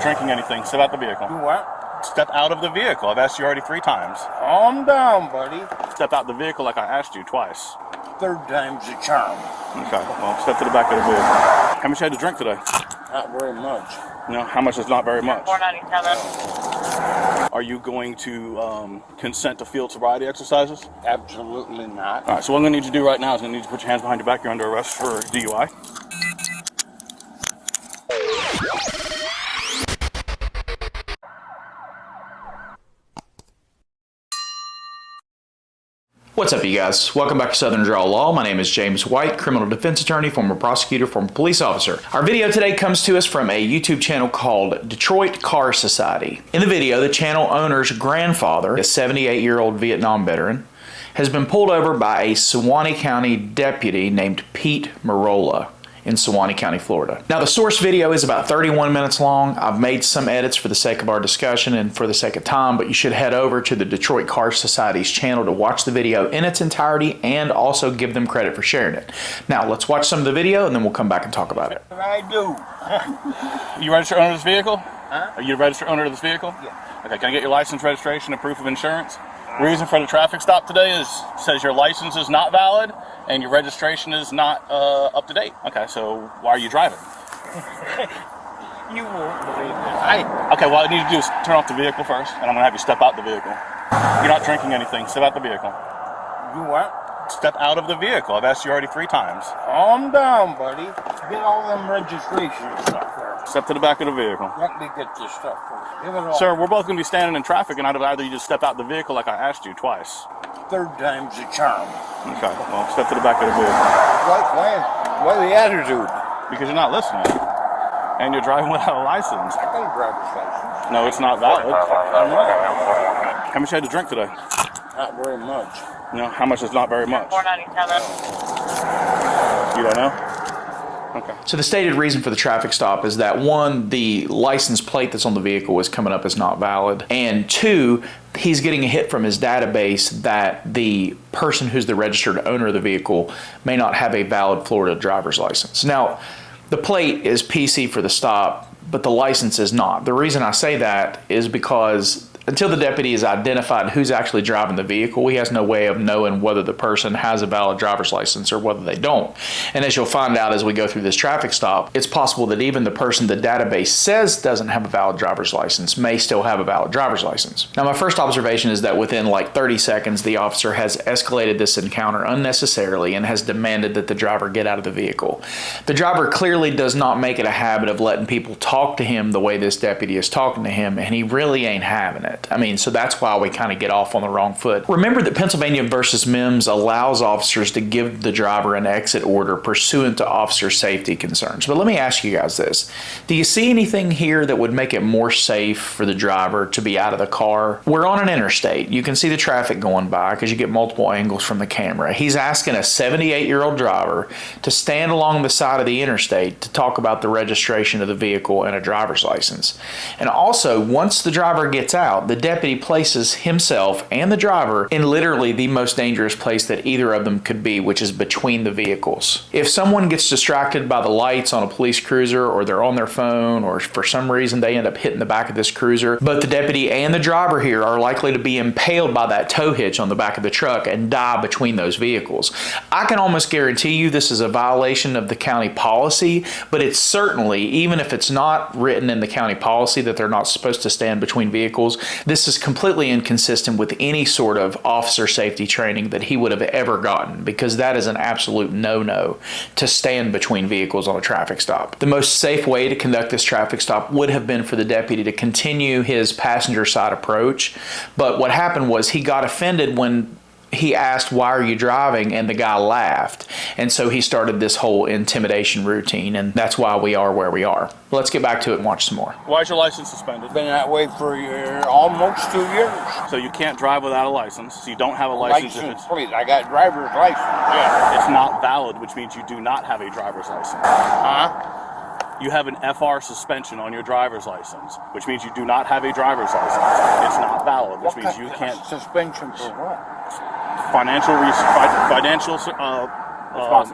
Drinking anything, step out the vehicle. You what? Step out of the vehicle. I've asked you already 3 times. Calm down, buddy. Step out the vehicle like I asked you twice. Third time's a charm. Okay, well, step to the back of the vehicle. How much you had to drink today? Not very much. No, how much is not very much? 497. Are you going to consent to field sobriety exercises? Absolutely not. All right, so what I'm going to need you to do right now is I'm going to need you to put your hands behind your back. You're under arrest for DUI. What's up, you guys? Welcome back to Southern Draw Law. My name is James White, criminal defense attorney, former prosecutor, former police officer. Our video today comes to us from a YouTube channel called Detroit Car Society. In the video, the channel owner's grandfather, a 78-year-old Vietnam veteran, has been pulled over by a Suwannee County deputy named Pete Merola in Suwannee County, Florida. Now, the source video is about 31 minutes long. I've made some edits for the sake of our discussion and for the sake of time, but you should head over to the Detroit Car Society's channel to watch the video in its entirety and also give them credit for sharing it. Now, let's watch some of the video and then we'll come back and talk about it. I do. You registered owner of this vehicle? Huh? Are you a registered owner of this vehicle? Yeah. Okay, can I get your license, registration, and proof of insurance? Reason for the traffic stop today says your license is not valid and your registration is not up to date. Okay, so why are you driving? You won't believe it. Okay, what I need to do is turn off the vehicle first, and I'm going to have you step out the vehicle. You're not drinking anything. Step out the vehicle. You what? Step out of the vehicle. I've asked you already 3 times. Calm down, buddy. Get all them registration stuff first. Step to the back of the vehicle. Let me get this stuff first. Give it all. Sir, we're both going to be standing in traffic, and I'd either you just step out the vehicle like I asked you twice. Third time's a charm. Okay, well, step to the back of the vehicle. Why the attitude? Because you're not listening. And you're driving without a license. I got a driver's license. No, it's not valid. How much you had to drink today? Not very much. No, how much is not very much? 497. You don't know? Okay. So the stated reason for the traffic stop is that 1, the license plate that's on the vehicle is coming up as not valid, and 2, he's getting a hit from his database that the person who's the registered owner of the vehicle may not have a valid Florida driver's license. Now, the plate is PC for the stop, but the license is not. The reason I say that is because until the deputy has identified who's actually driving the vehicle, he has no way of knowing whether the person has a valid driver's license or whether they don't. And as you'll find out as we go through this traffic stop, it's possible that even the person the database says doesn't have a valid driver's license may still have a valid driver's license. Now, my first observation is that within like 30 seconds, the officer has escalated this encounter unnecessarily and has demanded that the driver get out of the vehicle. The driver clearly does not make it a habit of letting people talk to him the way this deputy is talking to him, and he really ain't having it. I mean, so that's why we kind of get off on the wrong foot. Remember that Pennsylvania versus Mims allows officers to give the driver an exit order pursuant to officer safety concerns. But let me ask you guys this. Do you see anything here that would make it more safe for the driver to be out of the car? We're on an interstate. You can see the traffic going by because you get multiple angles from the camera. He's asking a 78-year-old driver to stand along the side of the interstate to talk about the registration of the vehicle and a driver's license. And also, once the driver gets out, the deputy places himself and the driver in literally the most dangerous place that either of them could be, which is between the vehicles. If someone gets distracted by the lights on a police cruiser, or they're on their phone, or for some reason they end up hitting the back of this cruiser, both the deputy and the driver here are likely to be impaled by that tow hitch on the back of the truck and die between those vehicles. I can almost guarantee you this is a violation of the county policy, but it's certainly, even if it's not written in the county policy that they're not supposed to stand between vehicles, this is completely inconsistent with any sort of officer safety training that he would have ever gotten, because that is an absolute no-no to stand between vehicles on a traffic stop. The most safe way to conduct this traffic stop would have been for the deputy to continue his passenger side approach, but what happened was he got offended when he asked, "Why are you driving?" and the guy laughed. And so he started this whole intimidation routine, and that's why we are where we are. Let's get back to it and watch some more. Why is your license suspended? Been that way for almost 2 years. So you can't drive without a license. So you don't have a license. Please. I got driver's license. Yeah. It's not valid, which means you do not have a driver's license. Huh? You have an FR suspension on your driver's license, which means you do not have a driver's license. It's not valid, which means you can't. Suspension for what? Financial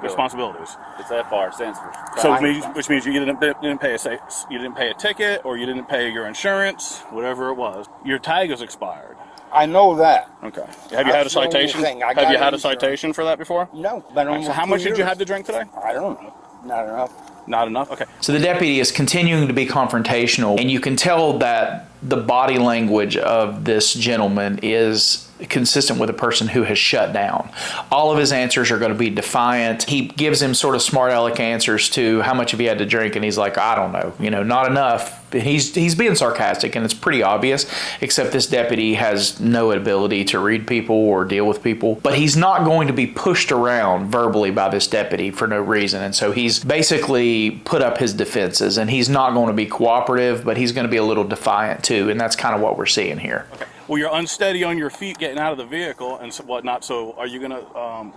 responsibilities. It's FR, stands for. So which means you didn't pay a ticket, or you didn't pay your insurance, whatever it was. Your tag is expired. I know that. Okay. Have you had a That's the only citation? thing. I Have got you had a insurance. citation for that before? No. But So how much did you have to drink today? I don't know. Not enough. Not enough? Okay. So the deputy is continuing to be confrontational, and you can tell that the body language of this gentleman is consistent with a person who has shut down. All of his answers are going to be defiant. He gives him sort of smart aleck answers to how much have he had to drink, and he's like, I don't know, not enough. He's being sarcastic, and it's pretty obvious, except this deputy has no ability to read people or deal with people. But he's not going to be pushed around verbally by this deputy for no reason. And so he's basically put up his defenses, and he's not going to be cooperative, but he's going to be a little defiant too. And that's kind of what we're seeing here. Okay. Well, you're unsteady on your feet getting out of the vehicle and whatnot. So are you going to,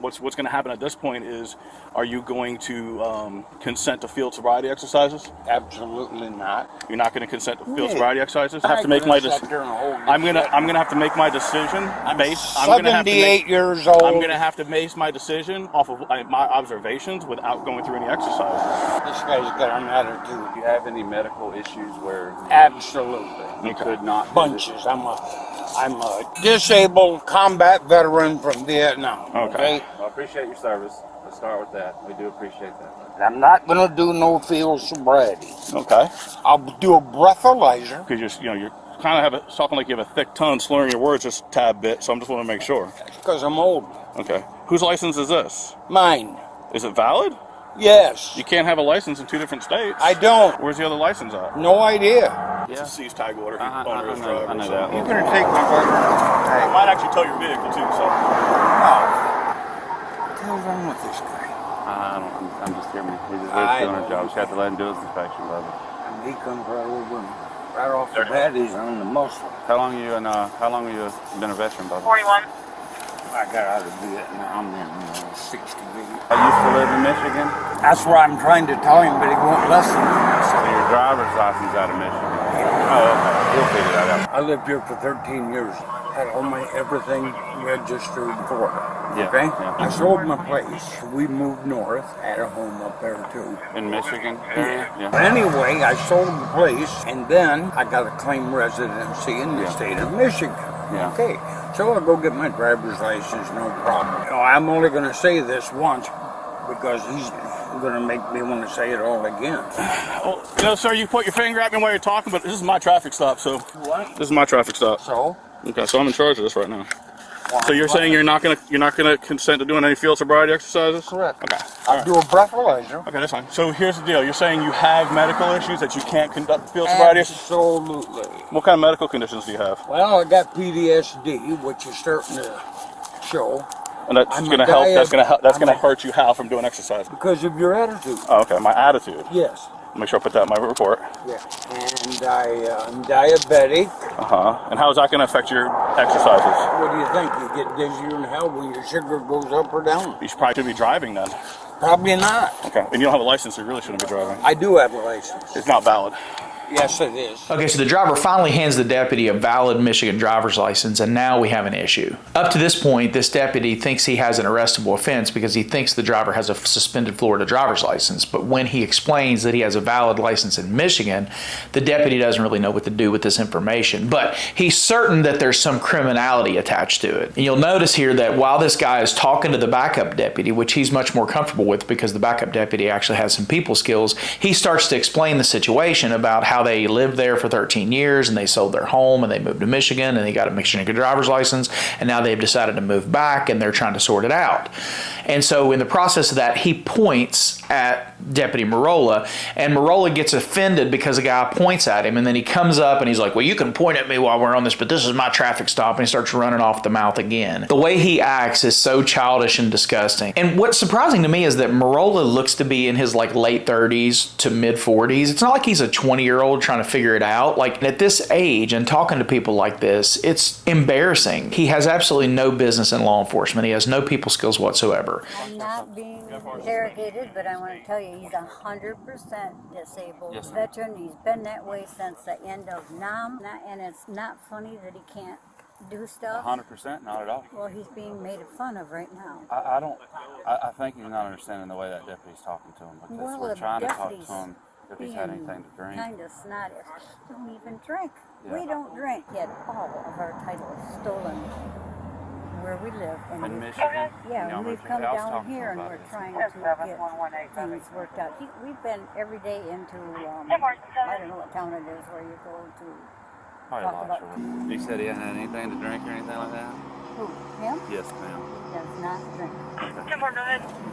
what's going to happen at this point is, are you going to consent to field sobriety exercises? Absolutely not. You're not going to consent to field sobriety exercises? I have to make my decision. I'm going to have to make my decision based. I'm 78 years old. I'm going to have to base my decision off of my observations without going through any exercises. This guy's got an attitude. Do you have any medical issues where Absolutely. you could not? Bunches. I'm a disabled combat veteran from Vietnam. Okay. Well, I appreciate your service. Let's start with that. We do appreciate that. I'm not going to do no field sobriety. Okay. I'll do a breathalyzer. Because you're kind of talking like you have a thick tongue, slurring your words just a tad bit. So I'm just want to make sure. Because I'm old. Okay. Whose license is this? Mine. Is it valid? Yes. You can't have a license in 2 different states. I don't. Where's the other license at? No idea. It's a seized tag order. I Owner is know driver, so. that. You're going to take my brother. I Hey. might actually tow your vehicle too. So. What the hell's wrong with this guy? I'm just here. He's just I doing know. a job. Just have to let him do his inspection, brother. And he comes right over and right off the bat, he's on the muscle. How long you been a veteran, brother? 41. I got out of Vietnam in 60 years. I used to live in Michigan. That's what I'm trying to tell him, but he won't listen. So your driver's license out of Michigan. Oh, okay. He'll figure that out. I lived here for 13 years. Had all my everything registered for it. Yeah, Okay? yeah. I sold my place. We moved north, had a home up there too. In Michigan area? Yeah. But anyway, I sold the place, and then I got a claim residency in the state of Michigan. Yeah. Okay, so I'll go get my driver's license, no problem. Now, I'm only going to say this once because he's going to make me want to say it all again. Well, sir, you put your finger at me while you're talking, but this is my traffic stop, so. What? This is my traffic stop. So? Okay, so I'm in charge of this right now. So you're saying you're not gonna consent to doing any field sobriety exercises? Correct. Okay. I'll do a breathalyzer. Okay, that's fine. So here's the deal. You're saying you have medical issues that you can't conduct field sobriety exercises? Absolutely. What kind of medical conditions do you have? Well, I got PTSD, which is starting to show And that's I'm gonna a help. That's diab- that's I'm gonna a- hurt you how from doing exercise? because of your attitude. Oh, okay. My attitude. Yes. Make sure I put that in my report. Yeah. And I'm diabetic. And how is that gonna affect your exercises? What do you think? You get dizzier than hell when your sugar goes up or down? You should probably be driving then. Probably not. Okay. And you don't have a license, so you really shouldn't be driving. I do have a license. It's not valid. Yes, it is. Okay, so the driver finally hands the deputy a valid Michigan driver's license, and now we have an issue. Up to this point, this deputy thinks he has an arrestable offense because he thinks the driver has a suspended Florida driver's license. But when he explains that he has a valid license in Michigan, the deputy doesn't really know what to do with this information. But he's certain that there's some criminality attached to it. And you'll notice here that while this guy is talking to the backup deputy, which he's much more comfortable with because the backup deputy actually has some people skills, he starts to explain the situation about how they lived there for 13 years and they sold their home and they moved to Michigan and they got a Michigan driver's license and now they've decided to move back and they're trying to sort it out. And so in the process of that, he points at Deputy Merola, and Merola gets offended because the guy points at him, and then he comes up and he's like, well, you can point at me while we're on this, but this is my traffic stop, and he starts running off the mouth again. The way he acts is so childish and disgusting. And what's surprising to me is that Merola looks to be in his late 30s to mid 40s. It's not like he's a 20-year-old trying to figure it out. Like at this age and talking to people like this, it's embarrassing. He has absolutely no business in law enforcement. He has no people skills whatsoever. I'm not being interrogated, but I want to tell you he's 100% disabled veteran. He's been that way since the end of NAM, and it's not funny that he can't do stuff? 100%, not at all. Well, he's being made fun of right now. I think he's not understanding the way that deputy's talking to him, because Well, we're the trying to talk to deputy's him if he's had anything to drink. Kind of snotty. Don't even drink. Yeah. We don't drink. Yet all of our titles stolen where we live. And In we- Michigan? Yeah, y'all we've moved come here. I was down talking to here him and about we're this. trying to get things worked out. We've been every day into, I don't know what town it is where you go to Probably talk about. Lobster. He said he hadn't had anything to drink or anything like that? Who? Him? Yes, ma'am. He does not drink.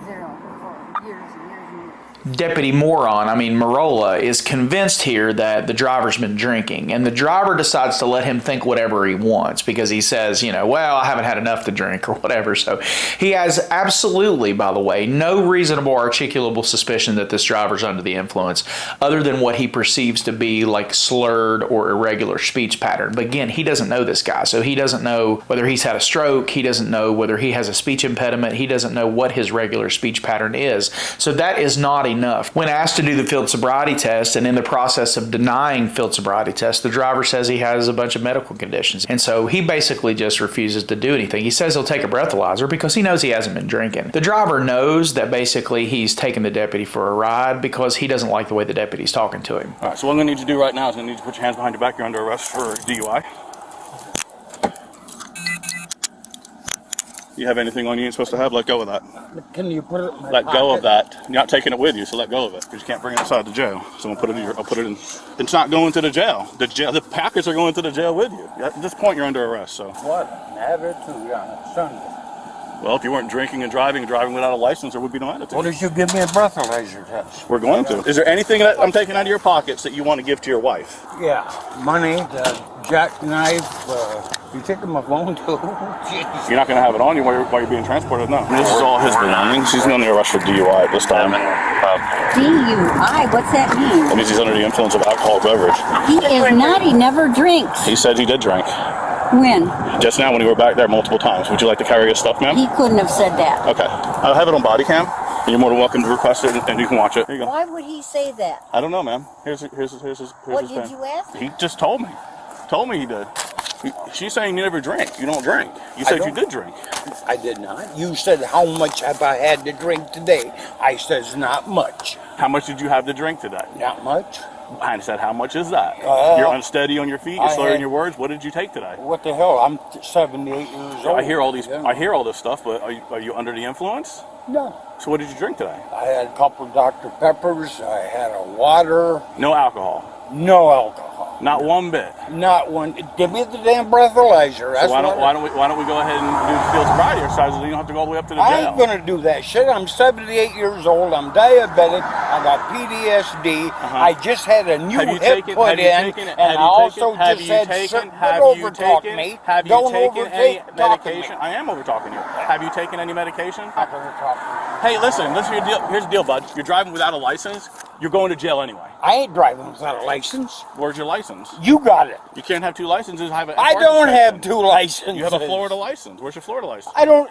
Zero for years and years and years. Deputy Merola is convinced here that the driver's been drinking, and the driver decides to let him think whatever he wants because he says, well, I haven't had enough to drink or whatever. So he has absolutely, by the way, no reasonable articulable suspicion that this driver's under the influence other than what he perceives to be like slurred or irregular speech pattern. But again, he doesn't know this guy, so he doesn't know whether he's had a stroke, he doesn't know whether he has a speech impediment, he doesn't know what his regular speech pattern is. So that is not enough. When asked to do the field sobriety test, and in the process of denying field sobriety test, the driver says he has a bunch of medical conditions. And so he basically just refuses to do anything. He says he'll take a breathalyzer because he knows he hasn't been drinking. The driver knows that basically he's taking the deputy for a ride because he doesn't like the way the deputy's talking to him. All right, so what I'm going to need you to do right now is I'm going to need you to put your hands behind your back. You're under arrest for DUI. You have anything on you ain't supposed to have? Let go of that. Can you put it in my Let go of pocket? that. You're not taking it with you, so let go of it because you can't bring it inside the jail. So I'll put it in. It's not going to the jail. The packets are going to the jail with you. At this point, you're under arrest. So. What? Attitude on a Sunday. Well, if you weren't drinking and driving without a license, there would be no attitude. What did you give me a breathalyzer test? We're going to. Is there anything that I'm taking out of your pockets that you want to give to your wife? Yeah, money, the jackknife, you taking my phone too? Jeez. You're not going to have it on you while you're being transported, no. This is all his belongings. He's under arrest for DUI at this time. DUI? What's that mean? That means he's under the influence of alcohol beverage. He is not. He never drinks. He said he did drink. When? Just now when you were back there multiple times. Would you like to carry his stuff, ma'am? He couldn't have said that. Okay. I'll have it on body cam. And you're more than welcome to request it, and you can watch it. Here you go. Why would he say that? I don't know, ma'am. Here's his What pen. did you ask? He just told me. Told me he did. She's saying you never drink. You don't drink. You said you did drink. I did not. You said, how much have I had to drink today? I says, not much. How much did you have to drink today? Not much. I said, how much is that? You're unsteady on your feet. You're I slurring had- your words. What did you take today? What the hell? I'm 78 years old. I hear all these. Yeah. I hear all this stuff, but are you under the influence? No. So what did you drink today? I had a couple Dr. Peppers. I had a water. No alcohol. No alcohol. Not one bit. Not one. Give me the damn breathalyzer. That's So why don't we go ahead and do the field sobriety exercise so you don't have to go all the way up to the I jail? ain't gonna do that shit. I'm 78 years old. I'm diabetic. I got PTSD. I just had a new hip put in, and I also just had don't overtalk me. Have you Don't taken any overtalk me. medication? I am over talking you. Have you taken any medication? Not gonna talk to Hey, listen. Here's the deal, bud. You're driving without a license. You're going to jail anyway. me. I ain't driving without a license. Where's your license? You got it. You can't have two licenses. I don't have two licenses. You have a Florida license. Where's your Florida license? I don't.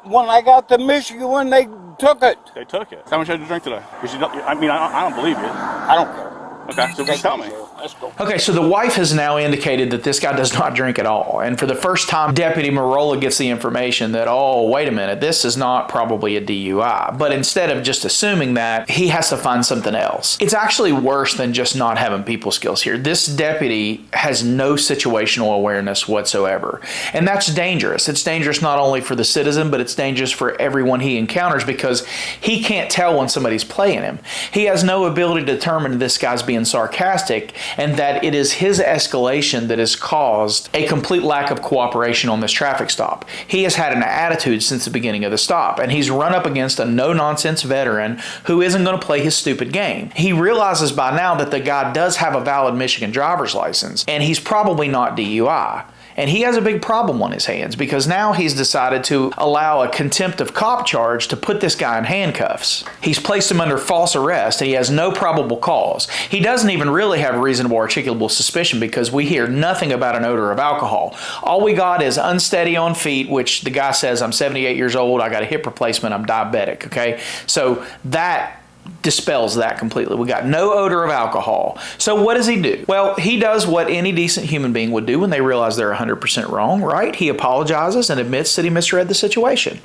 When I got the Michigan one, they took it. They took it. How much had you drink today? Because I don't believe you. I don't care. Okay, so just tell me. Let's go. Okay, so the wife has now indicated that this guy does not drink at all. And for the first time, Deputy Merola gets the information that, oh, wait a minute, this is not probably a DUI. But instead of just assuming that, he has to find something else. It's actually worse than just not having people skills here. This deputy has no situational awareness whatsoever. And that's dangerous. It's dangerous not only for the citizen, but it's dangerous for everyone he encounters because he can't tell when somebody's playing him. He has no ability to determine this guy's being sarcastic and that it is his escalation that has caused a complete lack of cooperation on this traffic stop. He has had an attitude since the beginning of the stop, and he's run up against a no-nonsense veteran who isn't going to play his stupid game. He realizes by now that the guy does have a valid Michigan driver's license, and he's probably not DUI. And he has a big problem on his hands because now he's decided to allow a contempt of cop charge to put this guy in handcuffs. He's placed him under false arrest and he has no probable cause. He doesn't even really have reasonable articulable suspicion because we hear nothing about an odor of alcohol. All we got is unsteady on feet, which the guy says, I'm 78 years old, I got a hip replacement, I'm diabetic, okay? So that dispels that completely. We got no odor of alcohol. So what does he do? Well, he does what any decent human being would do when they realize they're 100% wrong, right? He apologizes and admits that he misread the situation.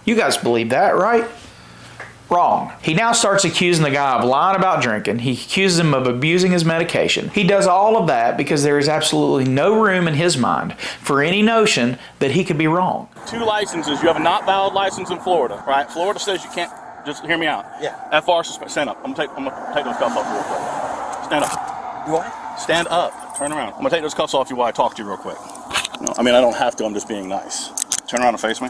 You guys believe that, right? Wrong. He now starts accusing the guy of lying about drinking. He accuses him of abusing his medication. He does all of that because there is absolutely no room in his mind for any notion that he could be wrong. 2 licenses. You have a not valid license in Florida, right? Florida says you can't. Just hear me out. Yeah. FR suspend. Stand up. I'm gonna take those cuffs off real quick. Stand up. You what? Stand up. Turn around. I'm gonna take those cuffs off you while I talk to you real quick. No, I mean I don't have to. I'm just being nice. Turn around and face me.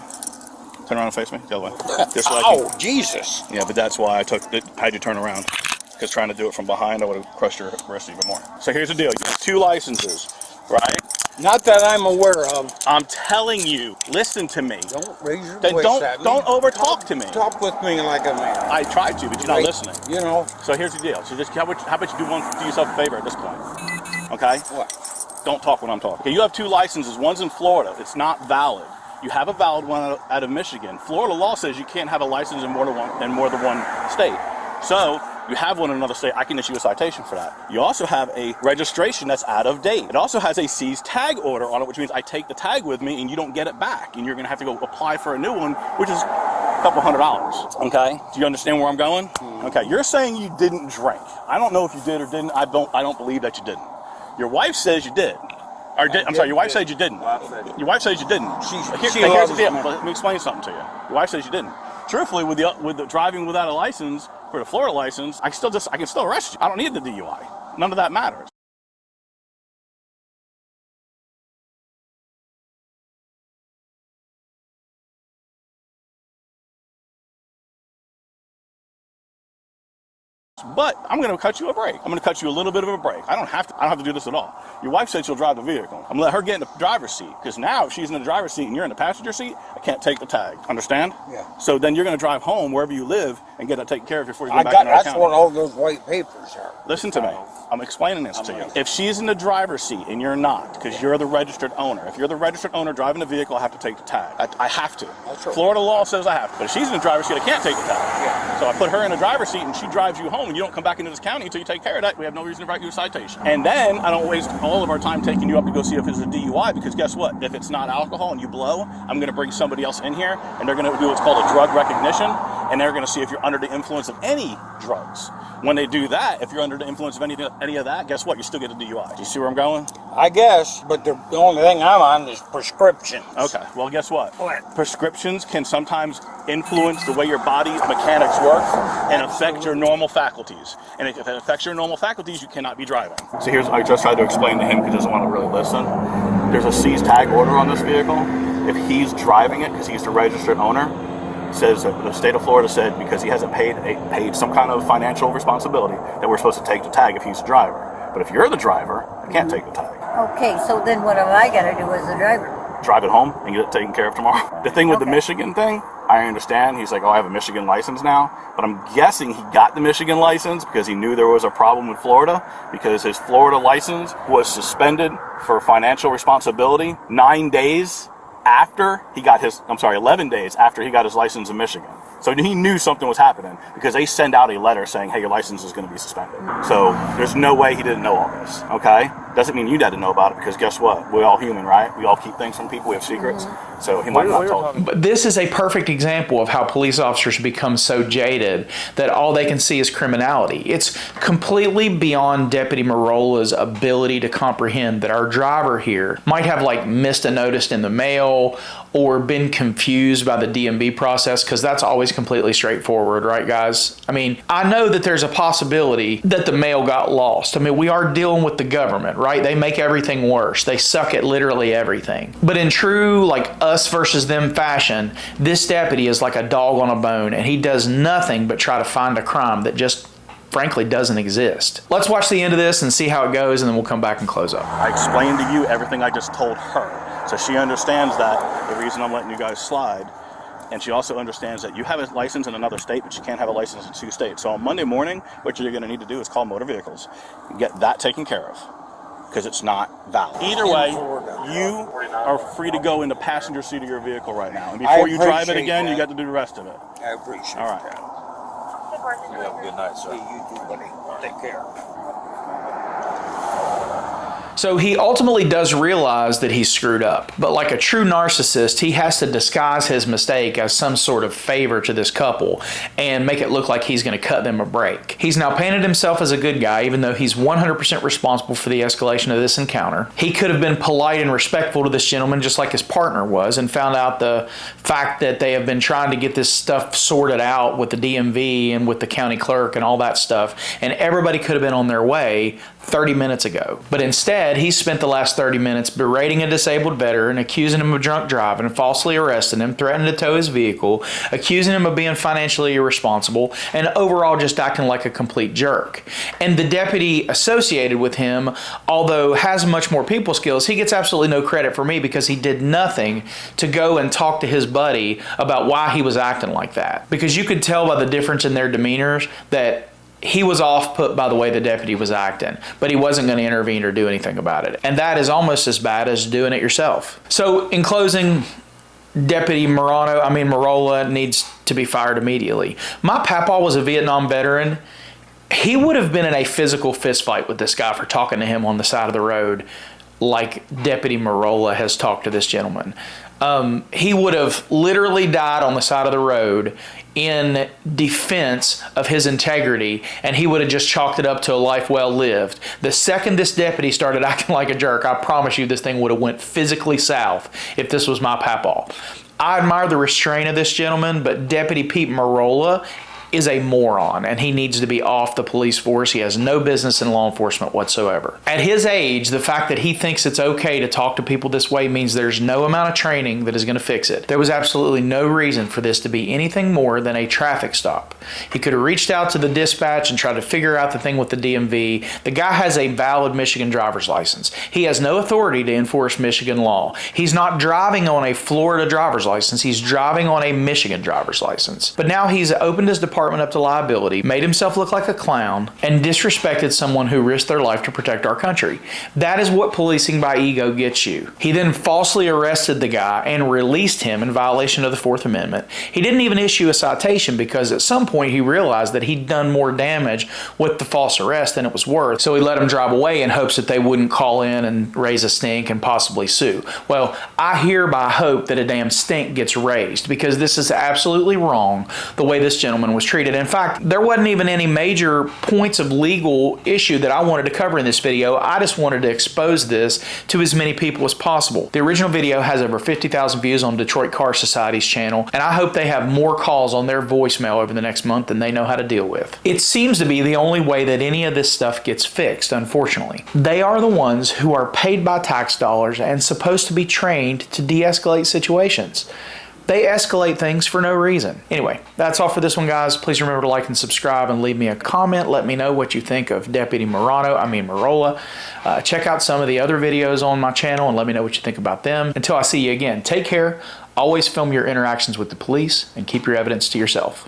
Turn around and face me. The other way. This way. Oh, Jesus. Yeah, but that's why I had you turn around. Because trying to do it from behind, I would have crushed your wrist even more. So here's the deal. You have 2 licenses, right? Not that I'm aware of. I'm telling you. Listen to me. Don't raise your Then voice at me. don't overtalk to me. Talk with me like a man. I tried to, but you're not listening. You know. So here's the deal. So just how about you do yourself a favor at this point? Okay? What? Don't talk when I'm talking. Okay, you have 2 licenses. One's in Florida. It's not valid. You have a valid one out of Michigan. Florida law says you can't have a license in more than one state. So you have one in another state. I can issue a citation for that. You also have a registration that's out of date. It also has a seized tag order on it, which means I take the tag with me and you don't get it back, and you're going to have to go apply for a new one, which is a couple $100. Okay? Do you understand where I'm going? Okay. You're saying you didn't drink. I don't know if you did or didn't. I don't believe that you didn't. Your wife says you did. I'm sorry, your wife said you didn't. Your wife says you didn't. Here's the deal. Let me explain something to you. Your wife says you didn't. Truthfully, with the driving without a license, for the Florida license, I can still arrest you. I don't need the DUI. None of that matters. But I'm going to cut you a break. I'm going to cut you a little bit of a break. I don't have to do this at all. Your wife said she'll drive the vehicle. I'm going to let her get in the driver's seat, because now if she's in the driver's seat and you're in the passenger seat, I can't take the tag. Understand? Yeah. So then you're going to drive home wherever you live and get it taken care of before you go back to the That's county. what all those white papers are. Listen to me. I'm explaining this to you. If she's in the driver's seat and you're not, because you're the registered owner, if you're the registered owner driving the vehicle, I have to take the tag. I have to. That's right. Florida law says I have to. But if she's in the driver's seat, I can't take the tag. Yeah. So I put her in the driver's seat and she drives you home, and you don't come back into this county until you take care of that. We have no reason to write you a citation. And then I don't waste all of our time taking you up to go see if it's a DUI, because guess what? If it's not alcohol and you blow, I'm going to bring somebody else in here, and they're going to do what's called a drug recognition, and they're going to see if you're under the influence of any drugs. When they do that, if you're under the influence of any of that, guess what? You still get a DUI. Do you see where I'm going? I guess, but the only thing I'm on is prescriptions. Okay, well, guess what? What? Prescriptions can sometimes influence the way your body mechanics work and affect your normal faculties. And if it affects your normal faculties, you cannot be driving. So I just tried to explain to him because he doesn't want to really listen. There's a seized tag order on this vehicle. If he's driving it, because he's the registered owner, says that the state of Florida said because he hasn't paid some kind of financial responsibility that we're supposed to take the tag if he's the driver. But if you're the driver, I can't take the tag. Okay, so then what have I got to do as the driver? Drive it home and get it taken care of tomorrow. The thing with the Michigan thing, I understand. He's like, oh, I have a Michigan license now. But I'm guessing he got the Michigan license because he knew there was a problem with Florida, because his Florida license was suspended for financial responsibility 11 days after he got his license in Michigan. So he knew something was happening because they send out a letter saying, hey, your license is going to be suspended. So there's no way he didn't know all this, okay? Doesn't mean you didn't know about it, because guess what? We're all human, right? We all keep things from people. We have secrets. So he might not have told them. But this is a perfect example of how police officers become so jaded that all they can see is criminality. It's completely beyond Deputy Merola's ability to comprehend that our driver here might have missed a notice in the mail or been confused by the DMV process, because that's always completely straightforward, right, guys? I mean, I know that there's a possibility that the mail got lost. I mean, we are dealing with the government, right? They make everything worse. They suck at literally everything. But in true, us versus them fashion, this deputy is like a dog on a bone, and he does nothing but try to find a crime that just frankly doesn't exist. Let's watch the end of this and see how it goes, and then we'll come back and close up. I explained to you everything I just told her. So she understands that the reason I'm letting you guys slide. And she also understands that you have a license in another state, but you can't have a license in 2 states. So on Monday morning, what you're going to need to do is call motor vehicles and get that taken care of, because it's not valid. Either way, you are free to go in the passenger seat of your vehicle right now. And before you drive it again, you got to do the rest of it. I appreciate All right. that. You have a good night, sir. You too, buddy. Take care. So he ultimately does realize that he's screwed up, but like a true narcissist, he has to disguise his mistake as some sort of favor to this couple and make it look like he's going to cut them a break. He's now painted himself as a good guy, even though he's 100% responsible for the escalation of this encounter. He could have been polite and respectful to this gentleman just like his partner was, and found out the fact that they have been trying to get this stuff sorted out with the DMV and with the county clerk and all that stuff, and everybody could have been on their way 30 minutes ago. But instead, he spent the last 30 minutes berating a disabled veteran, accusing him of drunk driving, falsely arresting him, threatening to tow his vehicle, accusing him of being financially irresponsible, and overall just acting like a complete jerk. And the deputy associated with him, although has much more people skills, he gets absolutely no credit for me because he did nothing to go and talk to his buddy about why he was acting like that. Because you could tell by the difference in their demeanors that he was off put by the way the deputy was acting, but he wasn't going to intervene or do anything about it. And that is almost as bad as doing it yourself. So in closing, Deputy Merola needs to be fired immediately. My papa was a Vietnam veteran. He would have been in a physical fist fight with this guy for talking to him on the side of the road like Deputy Merola has talked to this gentleman. He would have literally died on the side of the road in defense of his integrity, and he would have just chalked it up to a life well lived. The second this deputy started acting like a jerk, I promise you this thing would have went physically south if this was my papaw. I admire the restraint of this gentleman, but Deputy Pete Merola is a moron, and he needs to be off the police force. He has no business in law enforcement whatsoever. At his age, the fact that he thinks it's okay to talk to people this way means there's no amount of training that is going to fix it. There was absolutely no reason for this to be anything more than a traffic stop. He could have reached out to the dispatch and tried to figure out the thing with the DMV. The guy has a valid Michigan driver's license. He has no authority to enforce Michigan law. He's not driving on a Florida driver's license. He's driving on a Michigan driver's license. But now he's opened his department up to liability, made himself look like a clown, and disrespected someone who risked their life to protect our country. That is what policing by ego gets you. He then falsely arrested the guy and released him in violation of the Fourth Amendment. He didn't even issue a citation because at some point he realized that he'd done more damage with the false arrest than it was worth, so he let him drive away in hopes that they wouldn't call in and raise a stink and possibly sue. Well, I hereby hope that a damn stink gets raised, because this is absolutely wrong the way this gentleman was treated. In fact, there wasn't even any major points of legal issue that I wanted to cover in this video. I just wanted to expose this to as many people as possible. The original video has over 50,000 views on Detroit Car Society's channel, and I hope they have more calls on their voicemail over the next month than they know how to deal with. It seems to be the only way that any of this stuff gets fixed, unfortunately. They are the ones who are paid by tax dollars and supposed to be trained to de-escalate situations. They escalate things for no reason. Anyway, that's all for this one, guys. Please remember to like and subscribe and leave me a comment. Let me know what you think of Deputy Merola. Check out some of the other videos on my channel and let me know what you think about them. Until I see you again, take care. Always film your interactions with the police and keep your evidence to yourself.